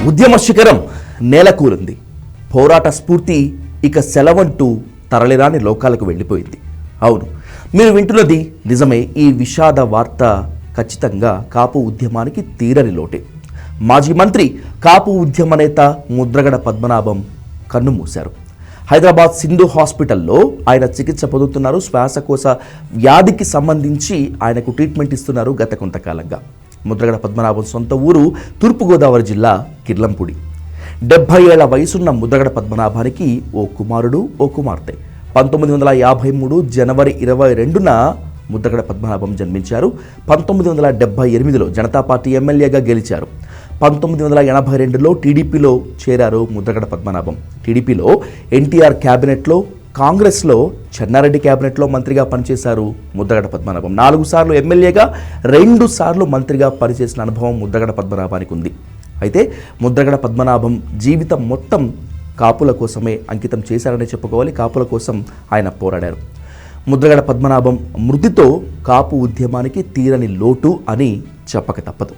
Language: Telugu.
ఉద్యమ శిఖరం నేలకూరింది. పోరాట స్ఫూర్తి ఇక సెలవంటూ తరలిరాని లోకాలకు వెళ్ళిపోయింది. అవును, మీరు వింటున్నది నిజమే. ఈ విషాద వార్త ఖచ్చితంగా కాపు ఉద్యమానికి తీరని లోటే. మాజీ మంత్రి, కాపు ఉద్యమ నేత ముద్రగడ పద్మనాభం కన్నుమూశారు. హైదరాబాద్ సింధు హాస్పిటల్లో ఆయన చికిత్స పొందుతున్నారు. శ్వాసకోశ వ్యాధికి సంబంధించి ఆయనకు ట్రీట్మెంట్ ఇస్తున్నారు గత కొంతకాలంగా. ముద్రగడ పద్మనాభం సొంత ఊరు తూర్పుగోదావరి జిల్లా కిర్లంపూడి. 70 ఏళ్ల వయసున్న ముద్రగడ పద్మనాభానికి ఓ కుమారుడు, ఓ కుమార్తె. 1953 జనవరి 22న ముద్రగడ పద్మనాభం జన్మించారు. 1978లో జనతా పార్టీ ఎమ్మెల్యేగా గెలిచారు. 1982లో టీడీపీలో చేరారు ముద్రగడ పద్మనాభం. టీడీపీలో ఎన్టీఆర్ క్యాబినెట్లో, కాంగ్రెస్లో చెన్నారెడ్డి క్యాబినెట్లో మంత్రిగా పనిచేశారు ముద్రగడ పద్మనాభం. 4 సార్లు ఎమ్మెల్యేగా, 2 సార్లు మంత్రిగా పనిచేసిన అనుభవం ముద్రగడ పద్మనాభానికి ఉంది. అయితే ముద్రగడ పద్మనాభం జీవితం మొత్తం కాపుల కోసమే అంకితం చేశారని చెప్పుకోవాలి. కాపుల కోసం ఆయన పోరాడారు. ముద్రగడ పద్మనాభం మృతితో కాపు ఉద్యమానికి తీరని లోటు అని చెప్పక తప్పదు.